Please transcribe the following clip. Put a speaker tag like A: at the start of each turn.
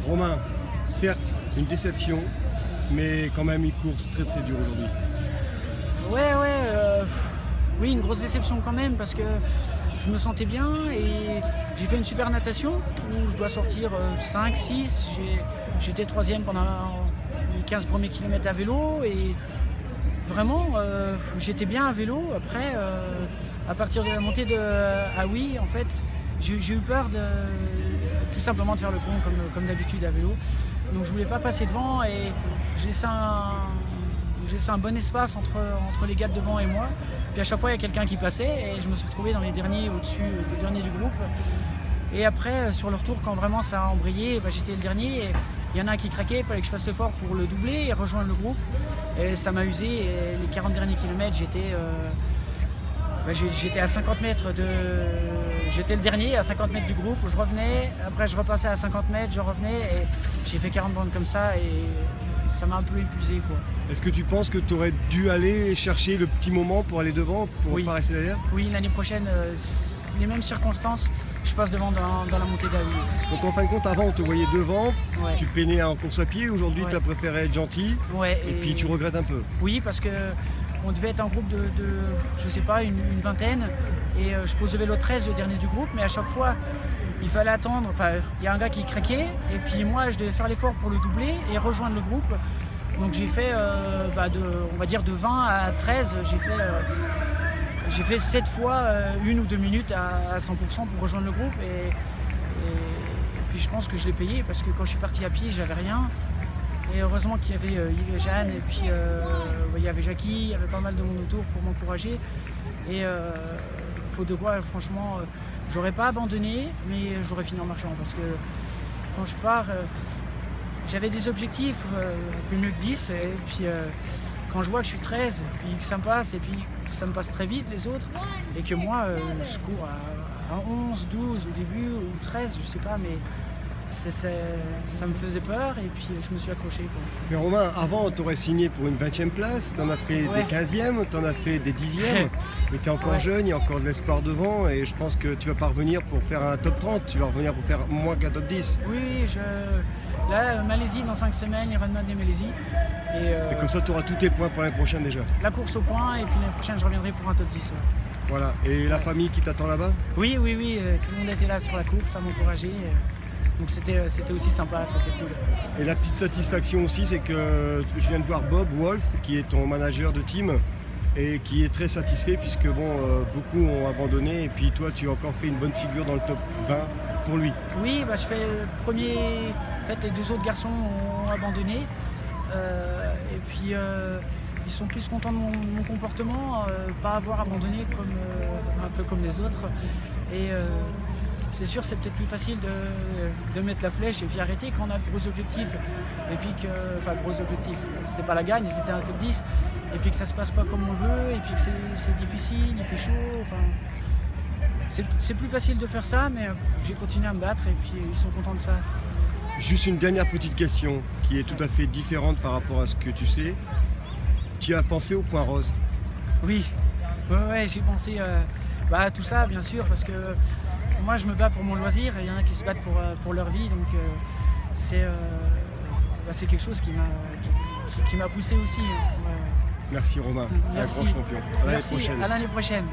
A: Romain, certes, une déception, mais quand même une course très très dure aujourd'hui.
B: Oui, une grosse déception quand même parce que je me sentais bien et j'ai fait une super natation où je dois sortir 5, 6. J'étais 3e pendant les 15 premiers kilomètres à vélo et vraiment j'étais bien à vélo. Après, à partir de la montée de Hawi, en fait, j'ai eu peur tout simplement de faire le con comme d'habitude à vélo. Donc je voulais pas passer devant et j'ai laissé un bon espace entre les gars de devant et moi. Puis à chaque fois il y a quelqu'un qui passait et je me suis retrouvé dans les derniers au-dessus, le dernier du groupe. Et après sur le retour quand vraiment ça a embrayé, j'étais le dernier et il y en a un qui craquait, il fallait que je fasse l'effort pour le doubler et rejoindre le groupe. Et ça m'a usé et les 40 derniers kilomètres j'étais à 50 mètres J'étais le dernier à 50 mètres du groupe, je revenais, après je repassais à 50 mètres, je revenais et j'ai fait 40 bandes comme ça et ça m'a un peu épuisé, quoi.
A: Est-ce que tu penses que tu aurais dû aller chercher le petit moment pour aller devant, pour ne pas rester derrière?
B: Oui, l'année prochaine, les mêmes circonstances, je passe devant dans la montée d'Hawi.
A: Donc en fin de compte, avant on te voyait devant,
B: Ouais.
A: tu peinais en course à pied, aujourd'hui
B: Ouais.
A: tu as préféré être gentil,
B: Ouais,
A: et puis tu regrettes un peu.
B: Oui, parce que on devait être un groupe de je sais pas, une vingtaine, et je pose le vélo 13, le dernier du groupe, mais à chaque fois, il fallait attendre, il y a un gars qui craquait, et puis moi je devais faire l'effort pour le doubler et rejoindre le groupe. Donc j'ai fait, on va dire de 20 à 13, j'ai fait 7 fois 1 ou 2 minutes à 100% pour rejoindre le groupe, et puis je pense que je l'ai payé, parce que quand je suis parti à pied, j'avais rien. Et heureusement qu'il y avait Yves et Jeanne, et puis il y avait Jackie, il y avait pas mal de monde autour pour m'encourager. Et faute de quoi, franchement, j'aurais pas abandonné, mais j'aurais fini en marchant. Parce que quand je pars, j'avais des objectifs, plus mieux que 10. Et puis quand je vois que je suis 13, puis que ça me passe, et puis que ça me passe très vite les autres, et que moi, je cours à 11, 12 au début, ou 13, je sais pas, mais ça me faisait peur et puis je me suis accroché, quoi.
A: Mais Romain, avant tu aurais signé pour une 20e place, tu en as fait des 15e, tu en as fait des 10e, mais tu es encore jeune, il y a encore de l'espoir devant et je pense que tu vas pas revenir pour faire un top 30, tu vas revenir pour faire moins qu'un top 10.
B: Oui, là, Malaisie dans 5 semaines, Ironman de Malaisie.
A: Et comme ça tu auras tous tes points pour l'année prochaine déjà.
B: La course au point et puis l'année prochaine je reviendrai pour un top 10. Ouais.
A: Voilà, et la famille qui t'attend là-bas?
B: Oui, tout le monde était là sur la course à m'encourager. Donc c'était aussi sympa, c'était cool.
A: Et la petite satisfaction aussi, c'est que je viens de voir Bob Wolf, qui est ton manager de team, et qui est très satisfait puisque beaucoup ont abandonné, et puis toi tu as encore fait une bonne figure dans le top 20 pour lui.
B: Oui, je fais le premier. En fait, les 2 autres garçons ont abandonné. Et puis ils sont plus contents de mon comportement, pas avoir abandonné un peu comme les autres. Et c'est sûr, c'est peut-être plus facile de mettre la flèche et puis arrêter quand on a de gros objectifs. Et puis gros objectifs, c'était pas la gagne, c'était un top 10. Et puis que ça se passe pas comme on veut, et puis que c'est difficile, il fait chaud. C'est plus facile de faire ça, mais j'ai continué à me battre et puis ils sont contents de ça.
A: Juste une dernière petite question qui est tout à fait différente par rapport à ce que tu sais. Tu as pensé au point rose?
B: Oui, j'ai pensé à tout ça, bien sûr, parce que moi je me bats pour mon loisir et il y en a qui se battent pour leur vie, donc c'est quelque chose qui m'a poussé aussi.
A: Merci Romain, tu es un grand champion. À l'année prochaine.
B: À l'année prochaine.